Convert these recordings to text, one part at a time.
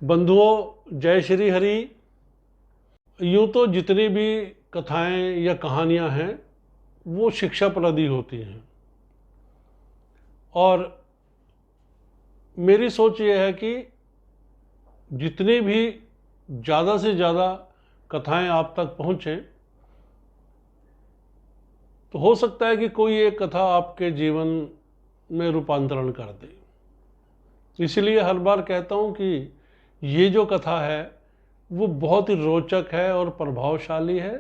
बंधुओं, जय श्री हरि। यूँ तो जितनी भी कथाएं या कहानियां हैं वो शिक्षाप्रद होती हैं, और मेरी सोच ये है कि जितनी भी ज़्यादा से ज़्यादा कथाएं आप तक पहुँचें तो हो सकता है कि कोई एक कथा आपके जीवन में रूपांतरण कर दे। इसलिए हर बार कहता हूँ कि ये जो कथा है वो बहुत ही रोचक है और प्रभावशाली है,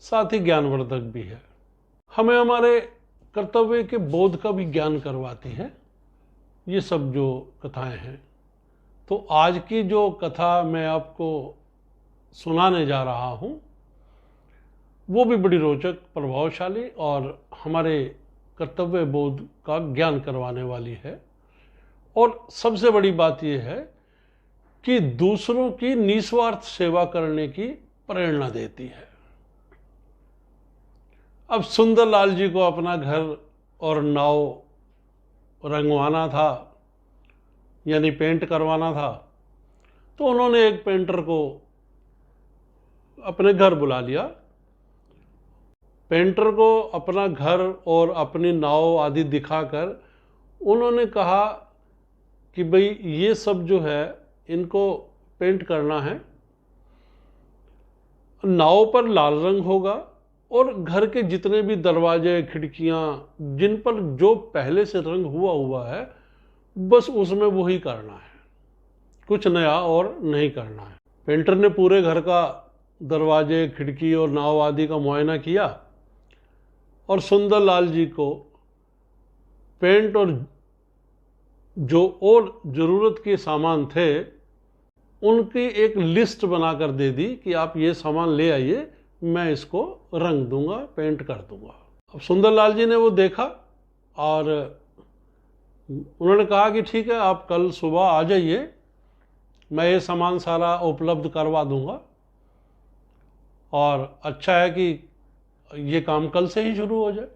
साथ ही ज्ञानवर्धक भी है। हमें हमारे कर्तव्य के बोध का भी ज्ञान करवाती है ये सब जो कथाएं हैं। तो आज की जो कथा मैं आपको सुनाने जा रहा हूँ वो भी बड़ी रोचक, प्रभावशाली और हमारे कर्तव्य बोध का ज्ञान करवाने वाली है। और सबसे बड़ी बात यह है कि दूसरों की निस्वार्थ सेवा करने की प्रेरणा देती है। अब सुंदरलाल जी को अपना घर और नाव रंगवाना था, यानी पेंट करवाना था, तो उन्होंने एक पेंटर को अपने घर बुला लिया। पेंटर को अपना घर और अपनी नाव आदि दिखाकर उन्होंने कहा कि भाई ये सब जो है इनको पेंट करना है, नाव पर लाल रंग होगा और घर के जितने भी दरवाजे खिड़कियां जिन पर जो पहले से रंग हुआ है बस उसमें वही करना है, कुछ नया और नहीं करना है। पेंटर ने पूरे घर का दरवाजे खिड़की और नाव आदि का मुआयना किया और सुंदरलाल जी को पेंट और जो और ज़रूरत के सामान थे उनकी एक लिस्ट बनाकर दे दी कि आप ये सामान ले आइए, मैं इसको रंग दूंगा, पेंट कर दूंगा। अब सुंदरलाल जी ने वो देखा और उन्होंने कहा कि ठीक है, आप कल सुबह आ जाइए, मैं ये सामान सारा उपलब्ध करवा दूंगा और अच्छा है कि ये काम कल से ही शुरू हो जाए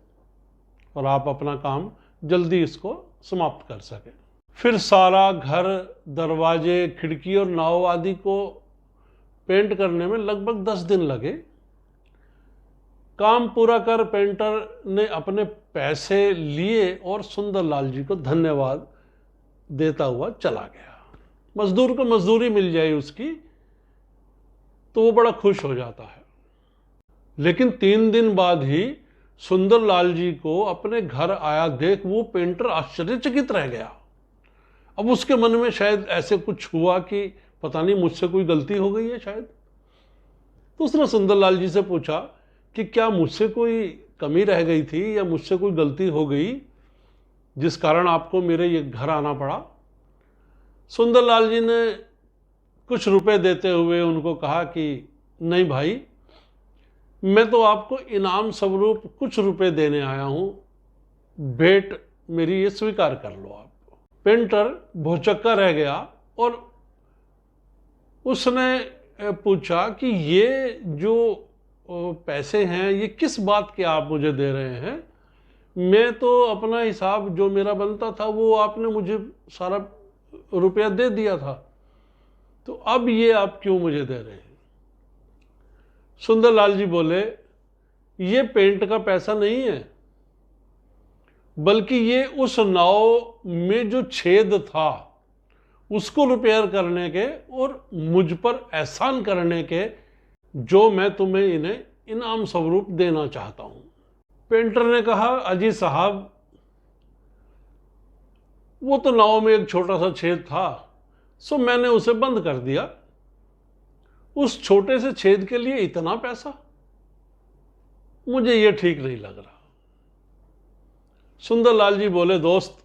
और आप अपना काम जल्दी इसको समाप्त कर सकें। फिर सारा घर, दरवाजे, खिड़की और नाव आदि को पेंट करने में लगभग 10 दिन लगे। काम पूरा कर पेंटर ने अपने पैसे लिए और सुंदरलाल जी को धन्यवाद देता हुआ चला गया। मजदूर को मजदूरी मिल जाए उसकी तो वो बड़ा खुश हो जाता है। लेकिन 3 दिन बाद ही सुंदरलाल जी को अपने घर आया देख वो पेंटर आश्चर्यचकित रह गया। अब उसके मन में शायद ऐसे कुछ हुआ कि पता नहीं मुझसे कोई गलती हो गई है शायद। तो उसने सुंदरलाल जी से पूछा कि क्या मुझसे कोई कमी रह गई थी या मुझसे कोई गलती हो गई जिस कारण आपको मेरे ये घर आना पड़ा। सुंदरलाल जी ने कुछ रुपए देते हुए उनको कहा कि नहीं भाई, मैं तो आपको इनाम स्वरूप कुछ रुपए देने आया हूं, भेंट मेरी ये स्वीकार कर लो आप। पेंटर भौचक्का रह गया और उसने पूछा कि ये जो पैसे हैं ये किस बात के आप मुझे दे रहे हैं? मैं तो अपना हिसाब जो मेरा बनता था वो आपने मुझे सारा रुपया दे दिया था, तो अब ये आप क्यों मुझे दे रहे हैं? सुंदरलाल जी बोले, ये पेंट का पैसा नहीं है, बल्कि ये उस नाव में जो छेद था उसको रिपेयर करने के और मुझ पर एहसान करने के जो मैं तुम्हें इन्हें इनाम स्वरूप देना चाहता हूं। पेंटर ने कहा, अजी साहब, वो तो नाव में एक छोटा सा छेद था, सो मैंने उसे बंद कर दिया। उस छोटे से छेद के लिए इतना पैसा? मुझे यह ठीक नहीं लग रहा। सुंदरलाल जी बोले, दोस्त,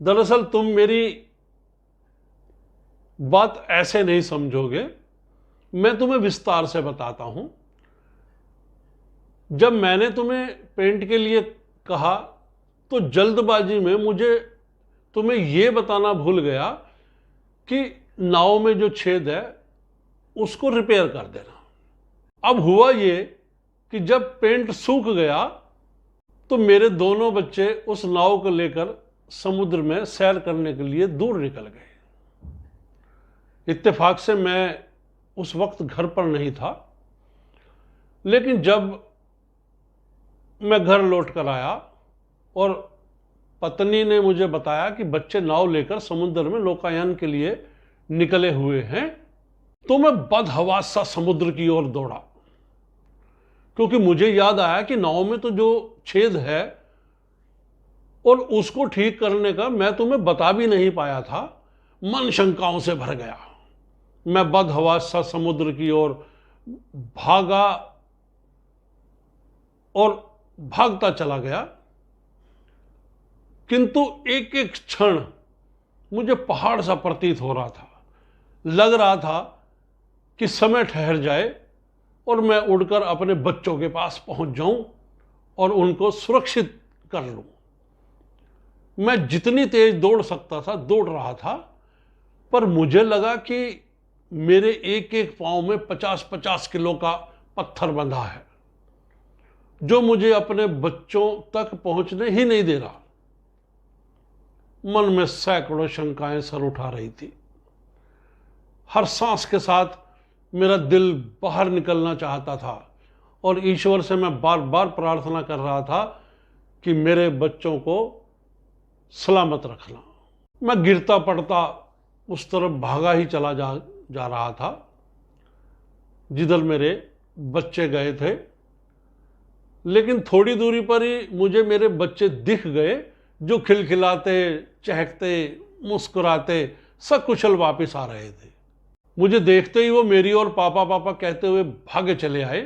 दरअसल तुम मेरी बात ऐसे नहीं समझोगे, मैं तुम्हें विस्तार से बताता हूं। जब मैंने तुम्हें पेंट के लिए कहा तो जल्दबाजी में मुझे तुम्हें यह बताना भूल गया कि नाव में जो छेद है उसको रिपेयर कर देना। अब हुआ ये कि जब पेंट सूख गया तो मेरे दोनों बच्चे उस नाव को लेकर समुद्र में सैर करने के लिए दूर निकल गए। इत्तेफाक से मैं उस वक्त घर पर नहीं था, लेकिन जब मैं घर लौट कर आया और पत्नी ने मुझे बताया कि बच्चे नाव लेकर समुद्र में नौकायन के लिए निकले हुए हैं, तो मैं बदहवास सा समुद्र की ओर दौड़ा, क्योंकि मुझे याद आया कि नाव में तो जो छेद है और उसको ठीक करने का मैं तुम्हें बता भी नहीं पाया था। मन शंकाओं से भर गया। मैं बदहवास सा समुद्र की ओर भागा और भागता चला गया, किंतु एक एक क्षण मुझे पहाड़ सा प्रतीत हो रहा था। लग रहा था कि समय ठहर जाए और मैं उड़कर अपने बच्चों के पास पहुंच जाऊं और उनको सुरक्षित कर लूं। मैं जितनी तेज दौड़ सकता था दौड़ रहा था, पर मुझे लगा कि मेरे एक एक पांव में 50-50 किलो का पत्थर बंधा है, जो मुझे अपने बच्चों तक पहुंचने ही नहीं दे रहा। मन में सैकड़ों शंकाएं सर उठा रही थी। हर सांस के साथ मेरा दिल बाहर निकलना चाहता था और ईश्वर से मैं बार बार प्रार्थना कर रहा था कि मेरे बच्चों को सलामत रखना। मैं गिरता पड़ता उस तरफ भागा ही चला जा रहा था जिधर मेरे बच्चे गए थे, लेकिन थोड़ी दूरी पर ही मुझे मेरे बच्चे दिख गए, जो खिलखिलाते, चहकते, मुस्कुराते सकुशल वापस आ रहे थे। मुझे देखते ही वो मेरी ओर पापा पापा कहते हुए भागे चले आए।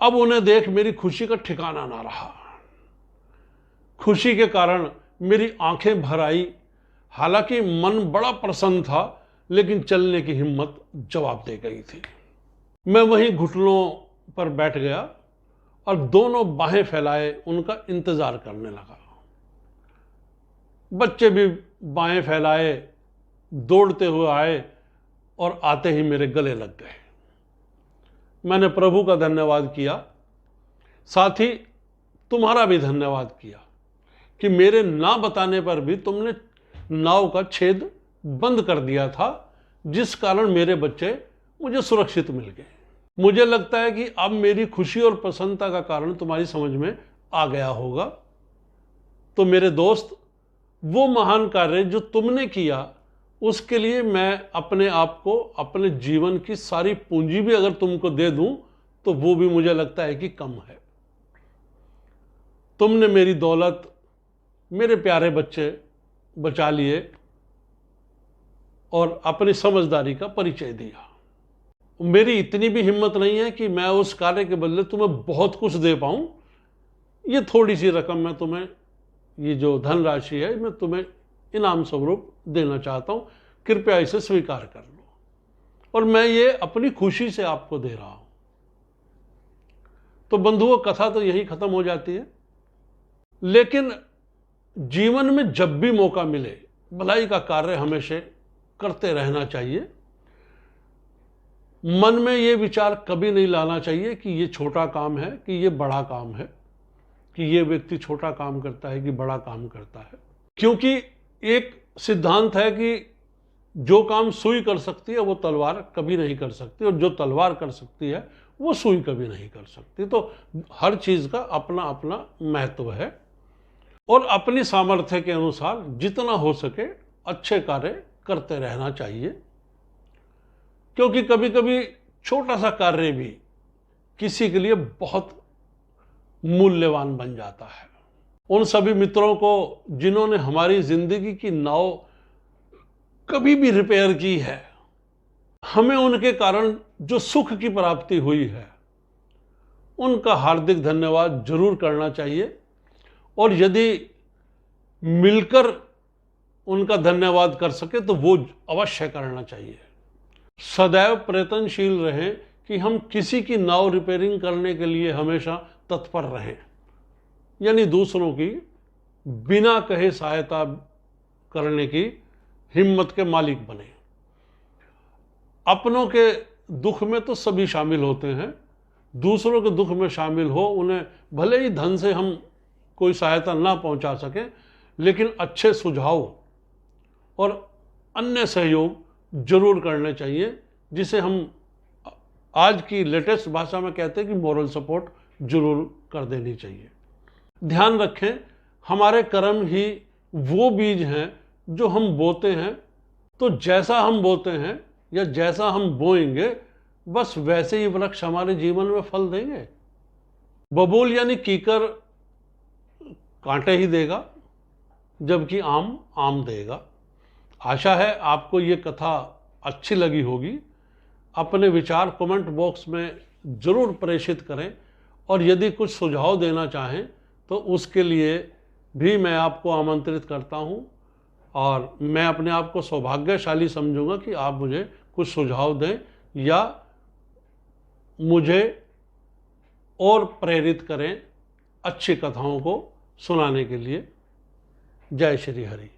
अब उन्हें देख मेरी खुशी का ठिकाना ना रहा। खुशी के कारण मेरी आंखें भर आई। हालांकि मन बड़ा प्रसन्न था, लेकिन चलने की हिम्मत जवाब दे गई थी। मैं वहीं घुटनों पर बैठ गया और दोनों बाहें फैलाए उनका इंतजार करने लगा। बच्चे भी बाहें फैलाए दौड़ते हुए आए और आते ही मेरे गले लग गए। मैंने प्रभु का धन्यवाद किया, साथ ही तुम्हारा भी धन्यवाद किया कि मेरे ना बताने पर भी तुमने नाव का छेद बंद कर दिया था, जिस कारण मेरे बच्चे मुझे सुरक्षित मिल गए। मुझे लगता है कि अब मेरी खुशी और प्रसन्नता का कारण तुम्हारी समझ में आ गया होगा। तो मेरे दोस्त, वो महान कार्य जो तुमने किया, उसके लिए मैं अपने आप को, अपने जीवन की सारी पूंजी भी अगर तुमको दे दूं तो वो भी मुझे लगता है कि कम है। तुमने मेरी दौलत, मेरे प्यारे बच्चे बचा लिए और अपनी समझदारी का परिचय दिया। मेरी इतनी भी हिम्मत नहीं है कि मैं उस कार्य के बदले तुम्हें बहुत कुछ दे पाऊं। ये थोड़ी सी रकम मैं तुम्हें, ये जो धनराशि है, मैं तुम्हें इनाम स्वरूप देना चाहता हूं। कृपया इसे स्वीकार कर लो, और मैं ये अपनी खुशी से आपको दे रहा हूं। तो बंधुओं, कथा तो यही खत्म हो जाती है। लेकिन जीवन में जब भी मौका मिले, भलाई का कार्य हमेशा करते रहना चाहिए। मन में ये विचार कभी नहीं लाना चाहिए कि ये छोटा काम है, कि ये बड़ा काम है, कि ये व्यक्ति छोटा काम करता है कि बड़ा काम करता है। क्योंकि एक सिद्धांत है कि जो काम सुई कर सकती है वो तलवार कभी नहीं कर सकती, और जो तलवार कर सकती है वो सुई कभी नहीं कर सकती। तो हर चीज का अपना अपना महत्व है, और अपनी सामर्थ्य के अनुसार जितना हो सके अच्छे कार्य करते रहना चाहिए। क्योंकि कभी कभी छोटा सा कार्य भी किसी के लिए बहुत मूल्यवान बन जाता है। उन सभी मित्रों को जिन्होंने हमारी जिंदगी की नाव कभी भी रिपेयर की है, हमें उनके कारण जो सुख की प्राप्ति हुई है, उनका हार्दिक धन्यवाद जरूर करना चाहिए। और यदि मिलकर उनका धन्यवाद कर सके तो वो अवश्य करना चाहिए। सदैव प्रयत्नशील रहें कि हम किसी की नाव रिपेयरिंग करने के लिए हमेशा तत्पर रहें, यानी दूसरों की बिना कहे सहायता करने की हिम्मत के मालिक बने। अपनों के दुख में तो सभी शामिल होते हैं, दूसरों के दुख में शामिल हो। उन्हें भले ही धन से हम कोई सहायता ना पहुंचा सकें, लेकिन अच्छे सुझाव और अन्य सहयोग जरूर करने चाहिए, जिसे हम आज की लेटेस्ट भाषा में कहते हैं कि मोरल सपोर्ट जरूर कर देनी चाहिए। ध्यान रखें, हमारे कर्म ही वो बीज हैं जो हम बोते हैं, तो जैसा हम बोते हैं या जैसा हम बोएंगे बस वैसे ही वृक्ष हमारे जीवन में फल देंगे। बबूल यानी कीकर कांटे ही देगा, जबकि आम आम देगा। आशा है आपको ये कथा अच्छी लगी होगी। अपने विचार कमेंट बॉक्स में ज़रूर प्रेषित करें, और यदि कुछ सुझाव देना चाहें तो उसके लिए भी मैं आपको आमंत्रित करता हूं, और मैं अपने आप को सौभाग्यशाली समझूंगा कि आप मुझे कुछ सुझाव दें या मुझे और प्रेरित करें अच्छी कथाओं को सुनाने के लिए। जय श्री हरि।